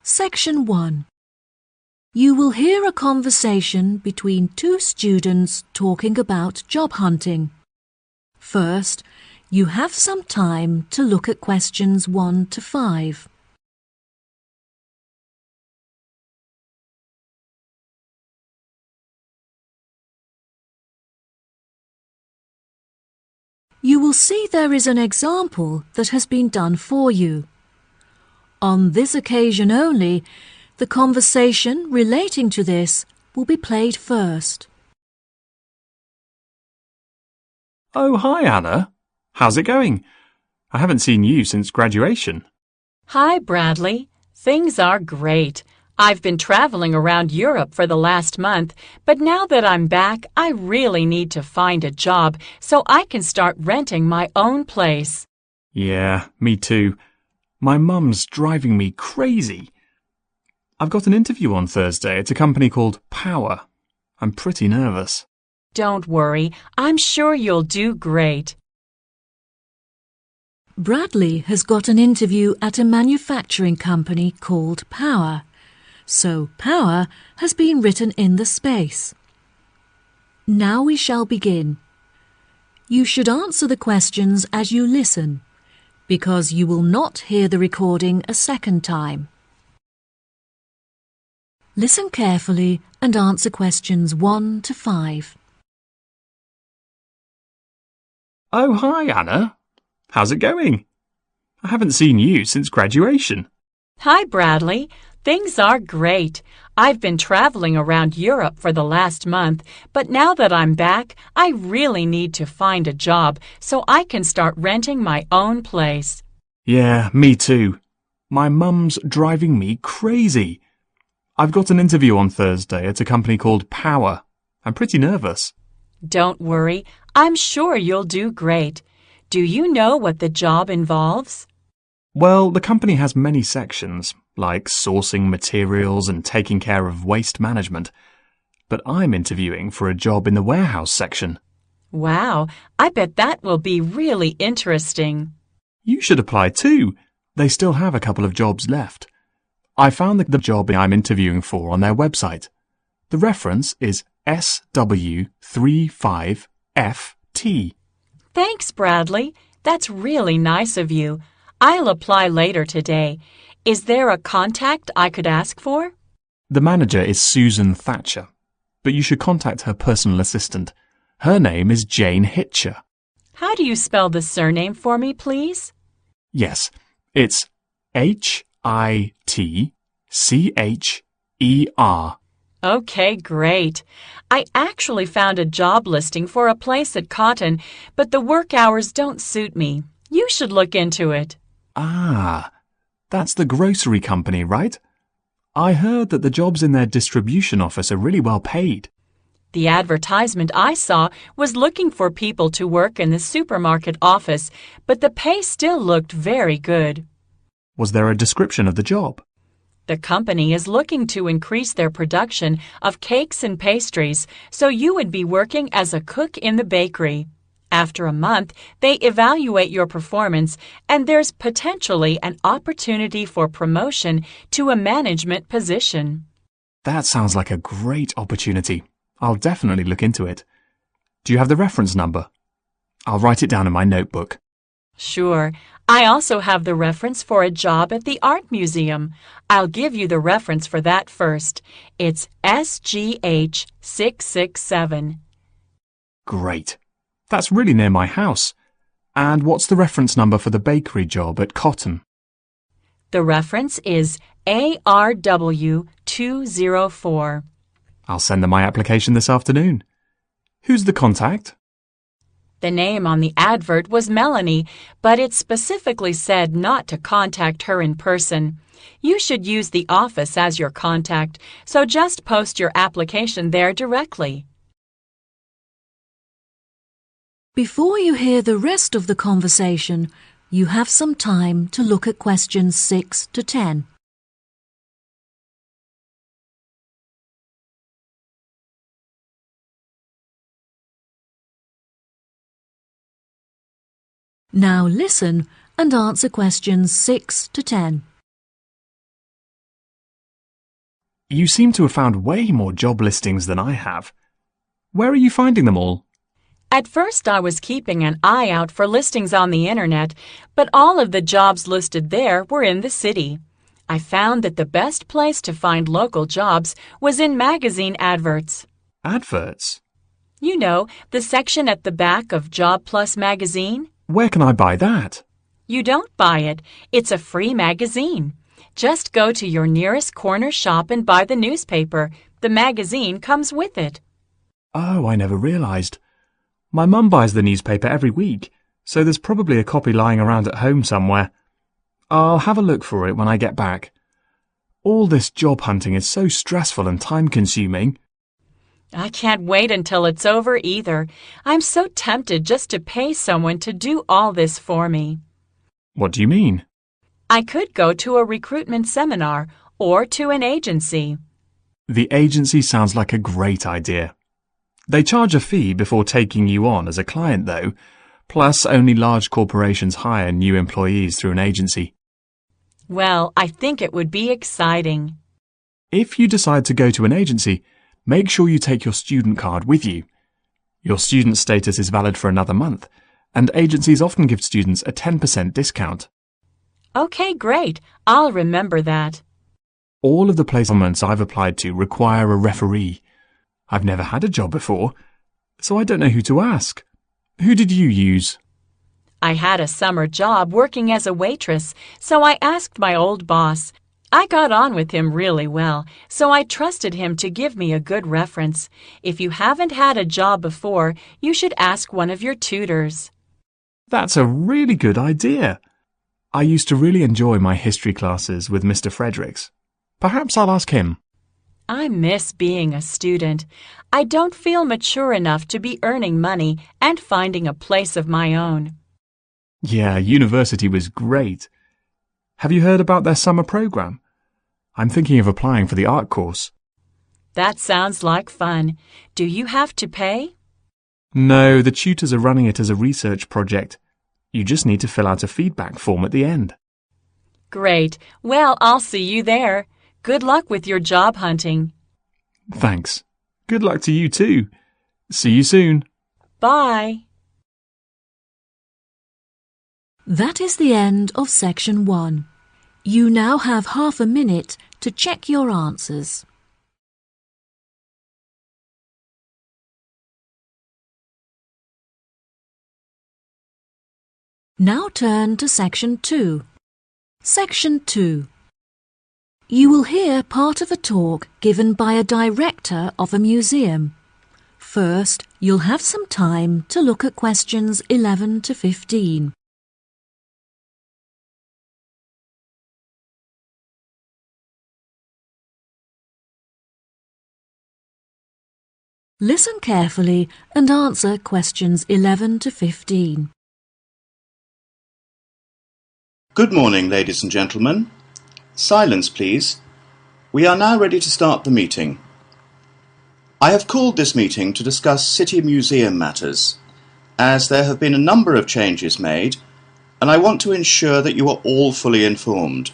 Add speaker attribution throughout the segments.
Speaker 1: Section 1. You will hear a conversation between two students talking about job hunting. First, you have some time to look at questions 1 to 5. You will see there is an example that has been done for you. On this occasion only, the conversation relating to this will be played first.
Speaker 2: Oh, hi, Anna. How's it going? I haven't seen you since graduation.
Speaker 3: Hi, Bradley. Things are great. I've been traveling around Europe for the last month, but now that I'm back, I really need to find a job so I can start renting my own place.
Speaker 2: Yeah, me too. My mum's driving me crazy. I've got an interview on Thursday at a company called Power. I'm pretty nervous.
Speaker 3: Don't worry, I'm sure you'll do great.
Speaker 1: Bradley has got an interview at a manufacturing company called Power, so Power has been written in the space. Now we shall begin. You should answer the questions as you listen, because you will not hear the recording a second time. Listen carefully and answer questions 1 to 5.
Speaker 2: Oh, hi, Anna. How's it going? I haven't seen you since graduation.
Speaker 3: Hi, Bradley. Things are great. I've been traveling around Europe for the last month, but now that I'm back, I really need to find a job so I can start renting my own place.
Speaker 2: Yeah, me too. My mum's driving me crazy. I've got an interview on Thursday at a company called Power. I'm pretty nervous.
Speaker 3: Don't worry, I'm sure you'll do great. Do you know what the job involves?
Speaker 2: Well, the company has many sections, like sourcing materials and taking care of waste management. But I'm interviewing for a job in the warehouse section.
Speaker 3: Wow, I bet that will be really interesting.
Speaker 2: You should apply too. They still have a couple of jobs left. I found the job I'm interviewing for on their website. The reference is SW35FT.
Speaker 3: Thanks, Bradley. That's really nice of you. I'll apply later today. Is there a contact I could ask for?
Speaker 2: The manager is Susan Thatcher, but you should contact her personal assistant. Her name is Jane Hitcher.
Speaker 3: How do you spell the surname for me, please?
Speaker 2: Yes, it's Hitcher.
Speaker 3: Okay, great. I actually found a job listing for a place at Cotton, but the work hours don't suit me. You should look into it.
Speaker 2: Ah, that's the grocery company, right? I heard that the jobs in their distribution office are really well paid.
Speaker 3: The advertisement I saw was looking for people to work in the supermarket office, but the pay still looked very good.
Speaker 2: Was there a description of the job?
Speaker 3: The company is looking to increase their production of cakes and pastries, so you would be working as a cook in the bakery. After a month, they evaluate your performance, and there's potentially an opportunity for promotion to a management position.
Speaker 2: That sounds like a great opportunity. I'll definitely look into it. Do you have the reference number? I'll write it down in my notebook.
Speaker 3: Sure. I also have the reference for a job at the art museum. I'll give you the reference for that first. It's SGH667.
Speaker 2: Great. That's really near my house. And what's the reference number for the bakery job at Cotton?
Speaker 3: The reference is ARW204.
Speaker 2: I'll send them my application this afternoon. Who's the contact?
Speaker 3: The name on the advert was Melanie, but it specifically said not to contact her in person. You should use the office as your contact, so just post your application there directly.
Speaker 1: Before you hear the rest of the conversation, you have some time to look at questions 6 to 10. Now listen and answer questions 6 to 10.
Speaker 2: You seem to have found way more job listings than I have. Where are you finding them all?
Speaker 3: At first, I was keeping an eye out for listings on the internet, but all of the jobs listed there were in the city. I found that the best place to find local jobs was in magazine adverts.
Speaker 2: Adverts?
Speaker 3: You know, the section at the back of Job Plus magazine?
Speaker 2: Where can I buy that?
Speaker 3: You don't buy it. It's a free magazine. Just go to your nearest corner shop and buy the newspaper. The magazine comes with it.
Speaker 2: Oh, I never realised. My mum buys the newspaper every week, so there's probably a copy lying around at home somewhere. I'll have a look for it when I get back. All this job hunting is so stressful and time-consuming.
Speaker 3: I can't wait until it's over either. I'm so tempted just to pay someone to do all this for me.
Speaker 2: What do you mean?
Speaker 3: I could go to a recruitment seminar or to an agency.
Speaker 2: The agency sounds like a great idea. They charge a fee before taking you on as a client, though, plus only large corporations hire new employees through an agency.
Speaker 3: Well, I think it would be exciting.
Speaker 2: If you decide to go to an agency, make sure you take your student card with you. Your student status is valid for another month, and agencies often give students a 10% discount.
Speaker 3: Okay, great. I'll remember that.
Speaker 2: All of the placements I've applied to require a referee. I've never had a job before, so I don't know who to ask. Who did you use?
Speaker 3: I had a summer job working as a waitress, so I asked my old boss. I got on with him really well, so I trusted him to give me a good reference. If you haven't had a job before, you should ask one of your tutors.
Speaker 2: That's a really good idea. I used to really enjoy my history classes with Mr. Fredericks. Perhaps I'll ask him.
Speaker 3: I miss being a student. I don't feel mature enough to be earning money and finding a place of my own.
Speaker 2: Yeah, university was great. Have you heard about their summer program? I'm thinking of applying for the art course.
Speaker 3: That sounds like fun. Do you have to pay?
Speaker 2: No, the tutors are running it as a research project. You just need to fill out a feedback form at the end.
Speaker 3: Great. Well, I'll see you there. Good luck with your job hunting.
Speaker 2: Thanks. Good luck to you too. See you soon.
Speaker 3: Bye.
Speaker 1: That is the end of section 1. You now have half a minute to check your answers. Now turn to section 2. Section 2. You will hear part of a talk given by a director of a museum. First, you'll have some time to look at questions 11 to 15. Listen carefully and answer questions 11 to 15.
Speaker 4: Good morning, ladies and gentlemen. Silence, please. We are now ready to start the meeting. I have called this meeting to discuss City Museum matters, as there have been a number of changes made, and I want to ensure that you are all fully informed.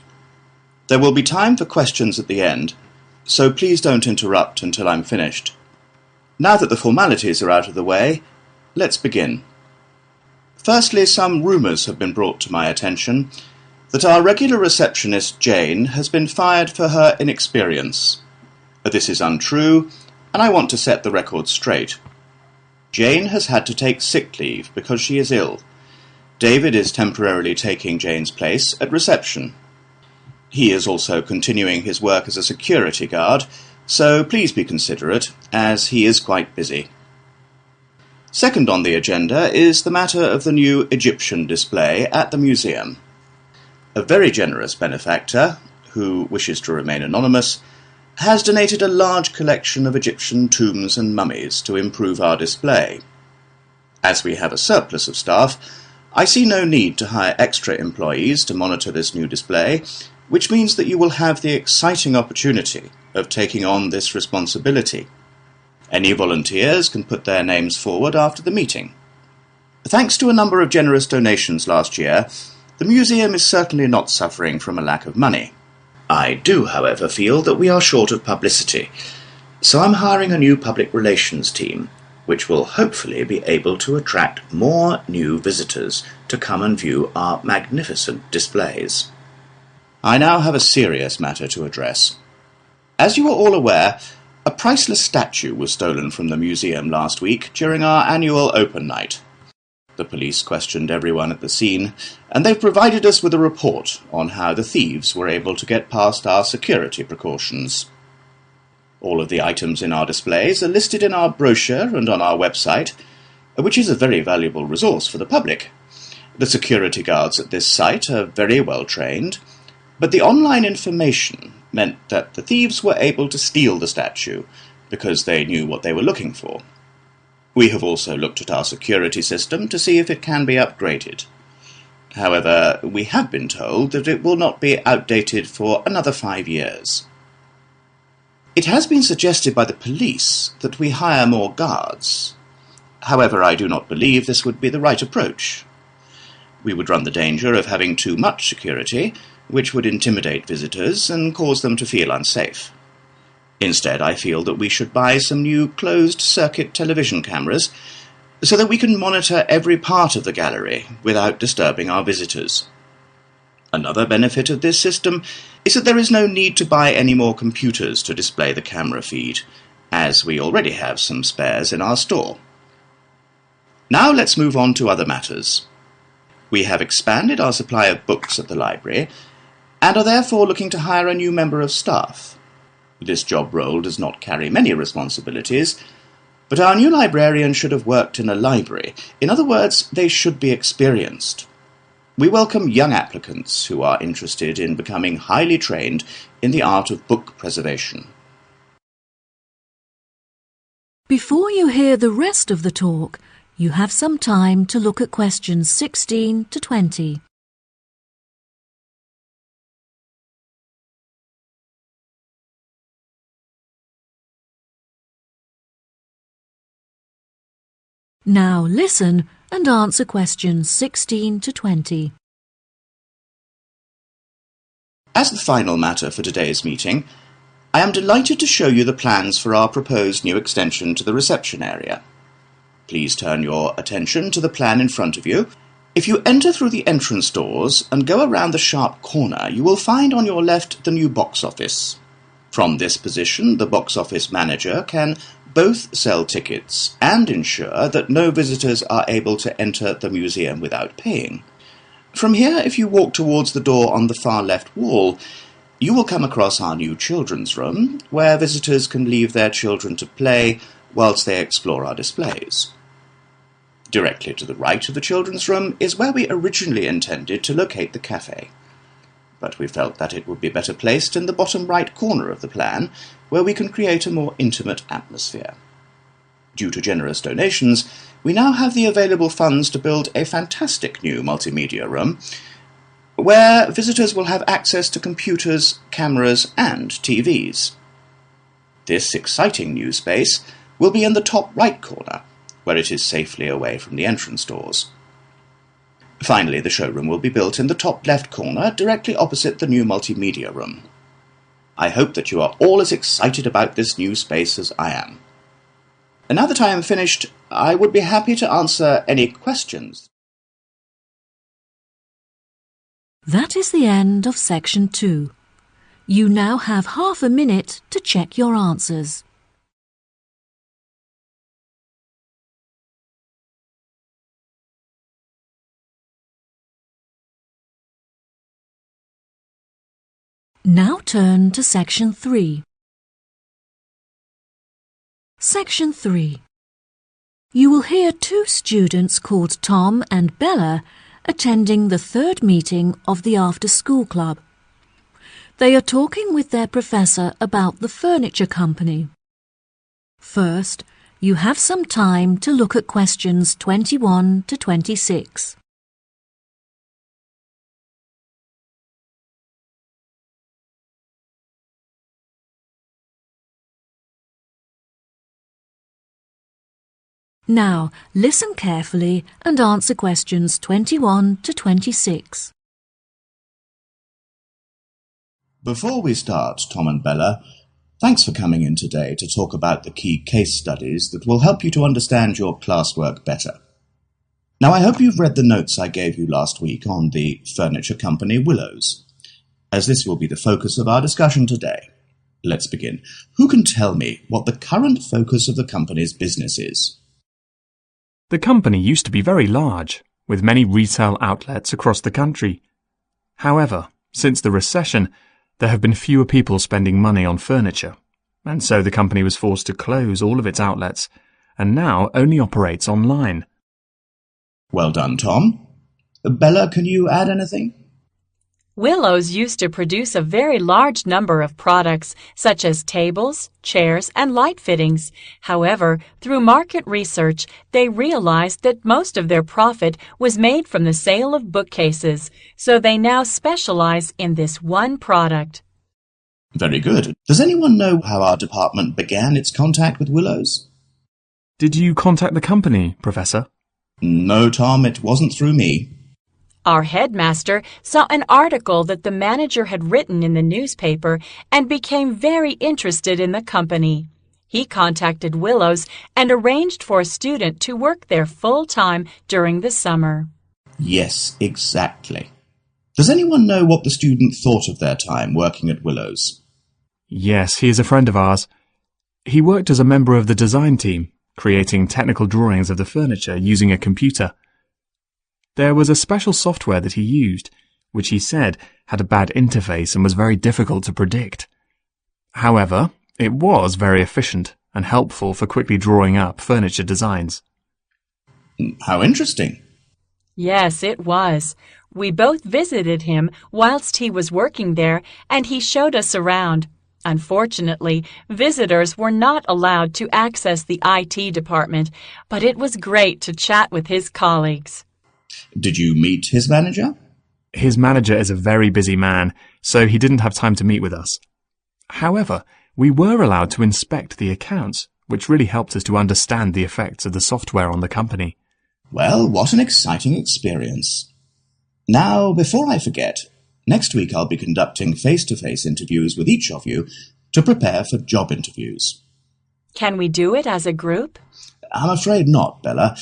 Speaker 4: There will be time for questions at the end, so please don't interrupt until I'm finished. Now that the formalities are out of the way, let's begin. Firstly, some rumours have been brought to my attention that our regular receptionist, Jane, has been fired for her inexperience. This is untrue, and I want to set the record straight. Jane has had to take sick leave because she is ill. David is temporarily taking Jane's place at reception. He is also continuing his work as a security guard, so please be considerate, as he is quite busy. Second on the agenda is the matter of the new Egyptian display at the museum. A very generous benefactor, who wishes to remain anonymous, has donated a large collection of Egyptian tombs and mummies to improve our display. As we have a surplus of staff, I see no need to hire extra employees to monitor this new display, which means that you will have the exciting opportunity of taking on this responsibility. Any volunteers can put their names forward after the meeting. Thanks to a number of generous donations last year, the museum is certainly not suffering from a lack of money. I do, however, feel that we are short of publicity, so I'm hiring a new public relations team, which will hopefully be able to attract more new visitors to come and view our magnificent displays. I now have a serious matter to address. As you are all aware, a priceless statue was stolen from the museum last week during our annual open night. The police questioned everyone at the scene, and they've provided us with a report on how the thieves were able to get past our security precautions. All of the items in our displays are listed in our brochure and on our website, which is a very valuable resource for the public. The security guards at this site are very well trained, but the online information meant that the thieves were able to steal the statue because they knew what they were looking for. We have also looked at our security system to see if it can be upgraded. However, we have been told that it will not be outdated for another 5 years. It has been suggested by the police that we hire more guards. However, I do not believe this would be the right approach. We would run the danger of having too much security, which would intimidate visitors and cause them to feel unsafe. Instead, I feel that we should buy some new closed-circuit television cameras so that we can monitor every part of the gallery without disturbing our visitors. Another benefit of this system is that there is no need to buy any more computers to display the camera feed, as we already have some spares in our store. Now let's move on to other matters. We have expanded our supply of books at the library and are therefore looking to hire a new member of staff. This job role does not carry many responsibilities, but our new librarian should have worked in a library. In other words, they should be experienced. We welcome young applicants who are interested in becoming highly trained in the art of book preservation.
Speaker 1: Before you hear the rest of the talk, you have some time to look at questions 16 to 20. Now listen and answer questions 16 to 20.
Speaker 4: As the final matter for today's meeting, I am delighted to show you the plans for our proposed new extension to the reception area. Please turn your attention to the plan in front of you. If you enter through the entrance doors and go around the sharp corner, you will find on your left the new box office. From this position, the box office manager can both sell tickets and ensure that no visitors are able to enter the museum without paying. From here, if you walk towards the door on the far left wall, you will come across our new children's room, where visitors can leave their children to play whilst they explore our displays. Directly to the right of the children's room is where we originally intended to locate the cafe, but we felt that it would be better placed in the bottom right corner of the plan, where we can create a more intimate atmosphere. Due to generous donations, we now have the available funds to build a fantastic new multimedia room, where visitors will have access to computers, cameras, and TVs. This exciting new space will be in the top right corner, where it is safely away from the entrance doors. Finally, the showroom will be built in the top left corner, directly opposite the new multimedia room. I hope that you are all as excited about this new space as I am. And now that I am finished, I would be happy to answer any questions.
Speaker 1: That is the end of section 2. You now have half a minute to check your answers. Now turn to section 3. Section 3. You will hear 2 students called Tom and Bella attending the 3rd meeting of the after-school club. They are talking with their professor about the furniture company. First, you have some time to look at questions 21 to 26. Now, listen carefully and answer questions 21 to 26.
Speaker 4: Before we start, Tom and Bella, thanks for coming in today to talk about the key case studies that will help you to understand your classwork better. Now, I hope you've read the notes I gave you last week on the furniture company Willows, as this will be the focus of our discussion today. Let's begin. Who can tell me what the current focus of the company's business is?
Speaker 2: The company used to be very large, with many retail outlets across the country. However, since the recession, there have been fewer people spending money on furniture, and so the company was forced to close all of its outlets, and now only operates online.
Speaker 4: Well done, Tom. Bella, can you add anything?
Speaker 3: Willows used to produce a very large number of products, such as tables, chairs, and light fittings. However, through market research, they realized that most of their profit was made from the sale of bookcases, so they now specialize in this one product.
Speaker 4: Very good. Does anyone know how our department began its contact with Willows?
Speaker 2: Did you contact the company, Professor?
Speaker 4: No, Tom, it wasn't through me.
Speaker 3: Our headmaster saw an article that the manager had written in the newspaper and became very interested in the company. He contacted Willows and arranged for a student to work there full-time during the summer.
Speaker 4: Yes, exactly. Does anyone know what the student thought of their time working at Willows?
Speaker 2: Yes, he is a friend of ours. He worked as a member of the design team, creating technical drawings of the furniture using a computer. There was a special software that he used, which he said had a bad interface and was very difficult to predict. However, it was very efficient and helpful for quickly drawing up furniture designs.
Speaker 4: How interesting.
Speaker 3: Yes, it was. We both visited him whilst he was working there, and he showed us around. Unfortunately, visitors were not allowed to access the IT department, but it was great to chat with his colleagues.
Speaker 4: Did you meet his manager?
Speaker 2: His manager is a very busy man, so he didn't have time to meet with us. However, we were allowed to inspect the accounts, which really helped us to understand the effects of the software on the company.
Speaker 4: Well, what an exciting experience. Now, before I forget, next week I'll be conducting face-to-face interviews with each of you to prepare for job interviews.
Speaker 3: Can we do it as a group?
Speaker 4: I'm afraid not, Bella.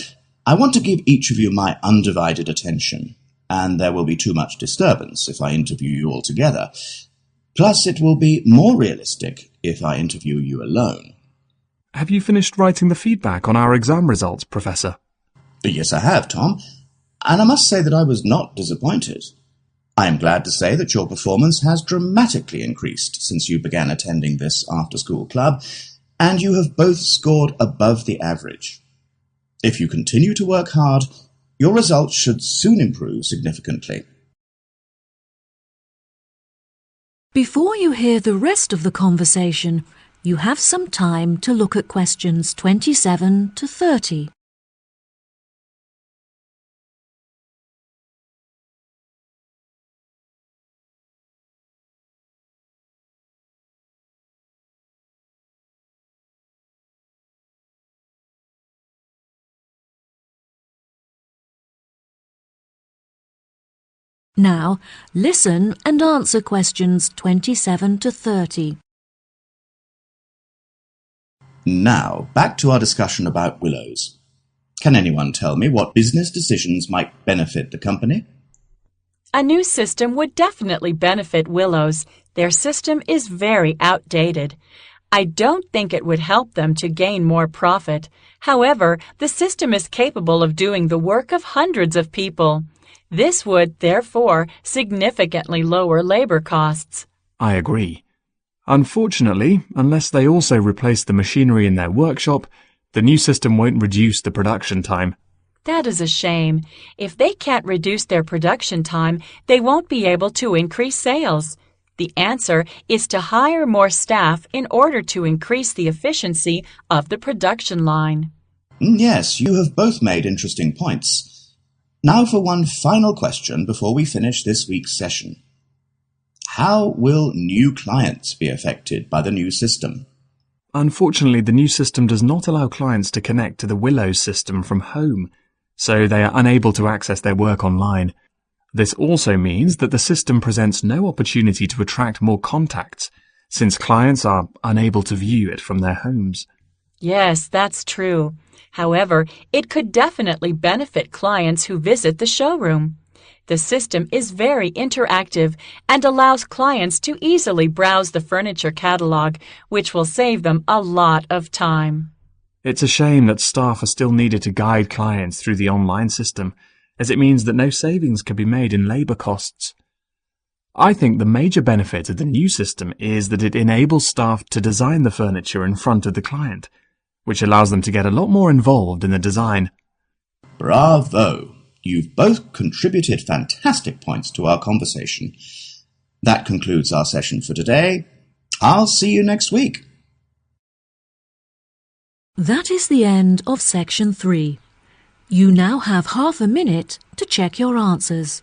Speaker 4: I want to give each of you my undivided attention, and there will be too much disturbance if I interview you all together. Plus, it will be more realistic if I interview you alone.
Speaker 2: Have you finished writing the feedback on our exam results, Professor?
Speaker 4: Yes, I have, Tom, and I must say that I was not disappointed. I am glad to say that your performance has dramatically increased since you began attending this after-school club, and you have both scored above the average. If you continue to work hard, your results should soon improve significantly.
Speaker 1: Before you hear the rest of the conversation, you have some time to look at questions 27 to 30. Now, listen and answer questions 27 to 30.
Speaker 4: Now, back to our discussion about Willows. Can anyone tell me what business decisions might benefit the company?
Speaker 3: A new system would definitely benefit Willows. Their system is very outdated. I don't think it would help them to gain more profit. However, the system is capable of doing the work of hundreds of people. This would, therefore, significantly lower labor costs.
Speaker 2: I agree. Unfortunately, unless they also replace the machinery in their workshop, the new system won't reduce the production time.
Speaker 3: That is a shame. If they can't reduce their production time, they won't be able to increase sales. The answer is to hire more staff in order to increase the efficiency of the production line.
Speaker 4: Yes, you have both made interesting points. Now for one final question before we finish this week's session. How will new clients be affected by the new system?
Speaker 2: Unfortunately, the new system does not allow clients to connect to the Willows system from home, so they are unable to access their work online. This also means that the system presents no opportunity to attract more contacts, since clients are unable to view it from their homes.
Speaker 3: Yes, that's true. However, it could definitely benefit clients who visit the showroom. The system is very interactive and allows clients to easily browse the furniture catalog, which will save them a lot of time.
Speaker 2: It's a shame that staff are still needed to guide clients through the online system, as it means that no savings can be made in labour costs. I think the major benefit of the new system is that it enables staff to design the furniture in front of the client, which allows them to get a lot more involved in the design.
Speaker 4: Bravo! You've both contributed fantastic points to our conversation. That concludes our session for today. I'll see you next week.
Speaker 1: That is the end of section 3. You now have half a minute to check your answers.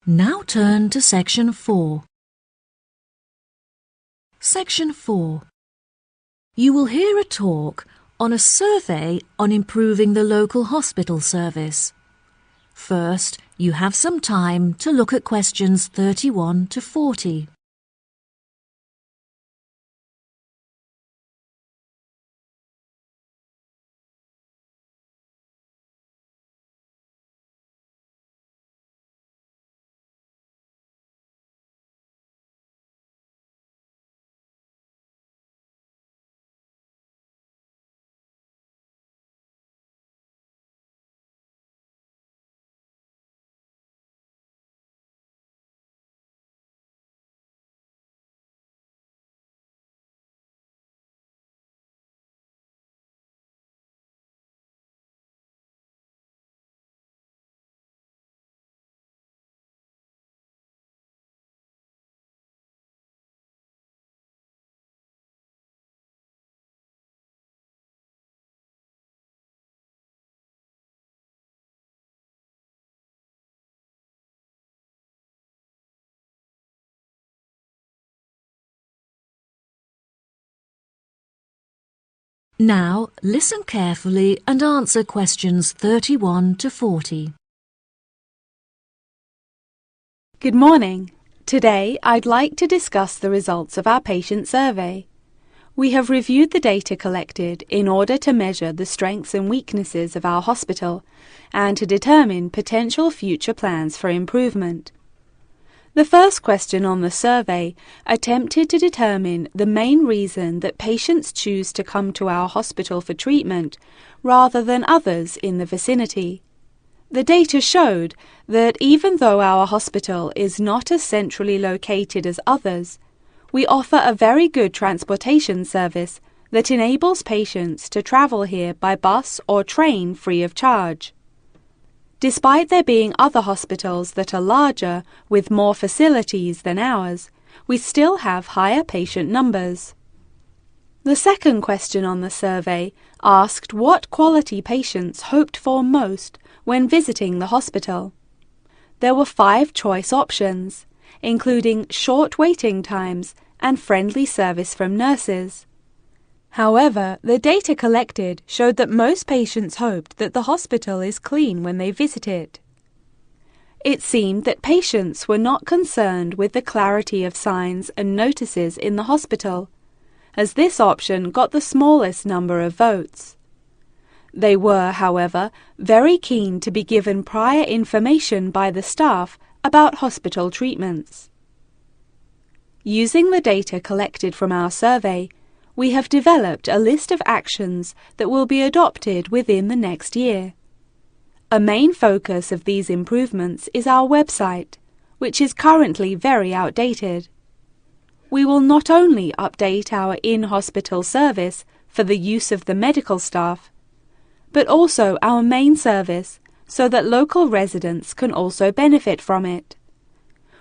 Speaker 1: Now turn to section 4. Section 4. You will hear a talk on a survey on improving the local hospital service. First, you have some time to look at questions 31 to 40. Now, listen carefully and answer questions 31 to 40.
Speaker 5: Good morning. Today, I'd like to discuss the results of our patient survey. We have reviewed the data collected in order to measure the strengths and weaknesses of our hospital and to determine potential future plans for improvement. The first question on the survey attempted to determine the main reason that patients choose to come to our hospital for treatment rather than others in the vicinity. The data showed that even though our hospital is not as centrally located as others, we offer a very good transportation service that enables patients to travel here by bus or train free of charge. Despite there being other hospitals that are larger with more facilities than ours, we still have higher patient numbers. The second question on the survey asked what quality patients hoped for most when visiting the hospital. There were 5 choice options, including short waiting times and friendly service from nurses. However, the data collected showed that most patients hoped that the hospital is clean when they visit it. It seemed that patients were not concerned with the clarity of signs and notices in the hospital, as this option got the smallest number of votes. They were, however, very keen to be given prior information by the staff about hospital treatments. Using the data collected from our survey, we have developed a list of actions that will be adopted within the next year. A main focus of these improvements is our website, which is currently very outdated. We will not only update our in-hospital service for the use of the medical staff, but also our main service so that local residents can also benefit from it.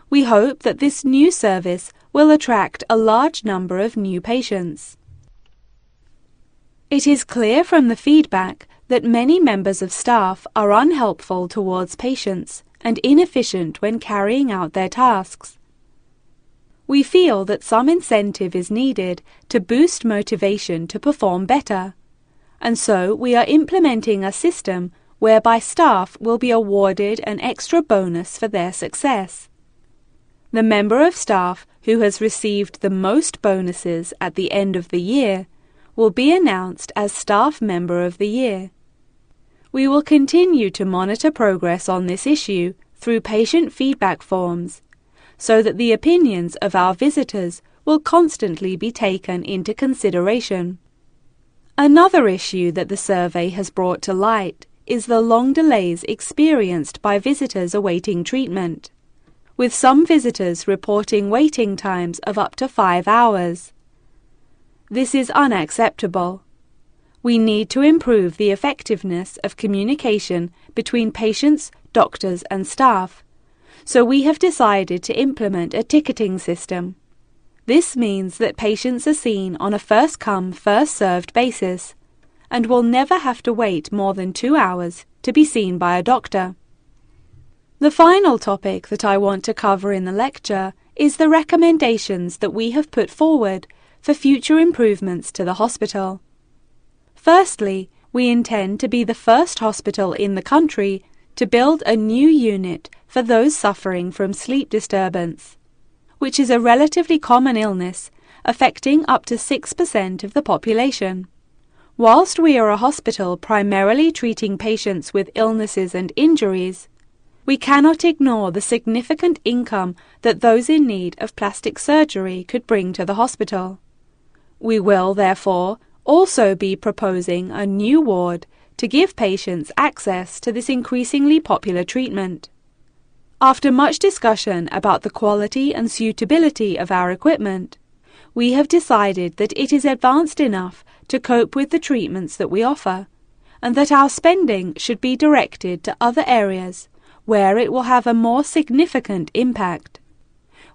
Speaker 5: We hope that this new service will attract a large number of new patients. It is clear from the feedback that many members of staff are unhelpful towards patients and inefficient when carrying out their tasks. We feel that some incentive is needed to boost motivation to perform better, and so we are implementing a system whereby staff will be awarded an extra bonus for their success. The member of staff who has received the most bonuses at the end of the year will be announced as Staff Member of the Year. We will continue to monitor progress on this issue through patient feedback forms, so that the opinions of our visitors will constantly be taken into consideration. Another issue that the survey has brought to light is the long delays experienced by visitors awaiting treatment, with some visitors reporting waiting times of up to 5 hours. This is unacceptable. We need to improve the effectiveness of communication between patients, doctors and staff, so we have decided to implement a ticketing system. This means that patients are seen on a first-come, first-served basis and will never have to wait more than 2 hours to be seen by a doctor. The final topic that I want to cover in the lecture is the recommendations that we have put forward for future improvements to the hospital. Firstly, we intend to be the first hospital in the country to build a new unit for those suffering from sleep disturbance, which is a relatively common illness affecting up to 6% of the population. Whilst we are a hospital primarily treating patients with illnesses and injuries, we cannot ignore the significant income that those in need of plastic surgery could bring to the hospital. We will, therefore, also be proposing a new ward to give patients access to this increasingly popular treatment. After much discussion about the quality and suitability of our equipment, we have decided that it is advanced enough to cope with the treatments that we offer, and that our spending should be directed to other areas where it will have a more significant impact.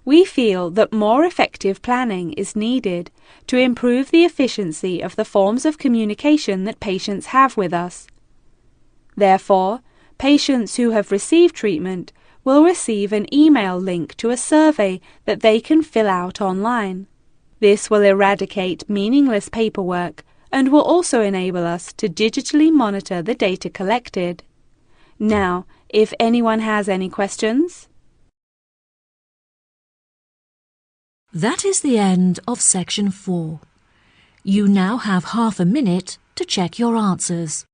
Speaker 5: We feel that more effective planning is needed to improve the efficiency of the forms of communication that patients have with us. Therefore, patients who have received treatment will receive an email link to a survey that they can fill out online. This will eradicate meaningless paperwork and will also enable us to digitally monitor the data collected. Now, if anyone has any questions.
Speaker 1: That is the end of section 4. You now have half a minute to check your answers.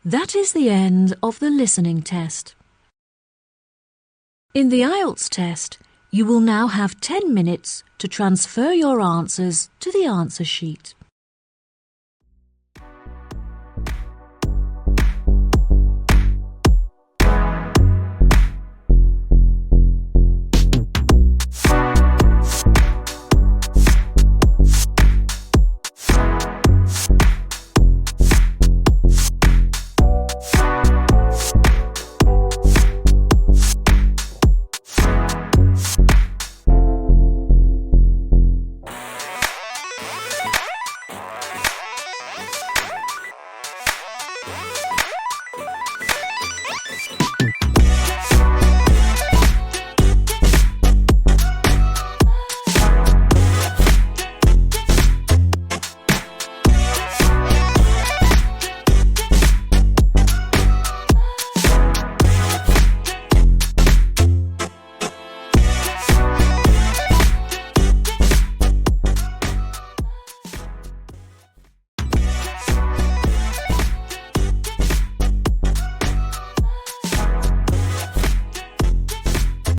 Speaker 1: That is the end of the listening test. In the IELTS test, you will now have 10 minutes to transfer your answers to the answer sheet.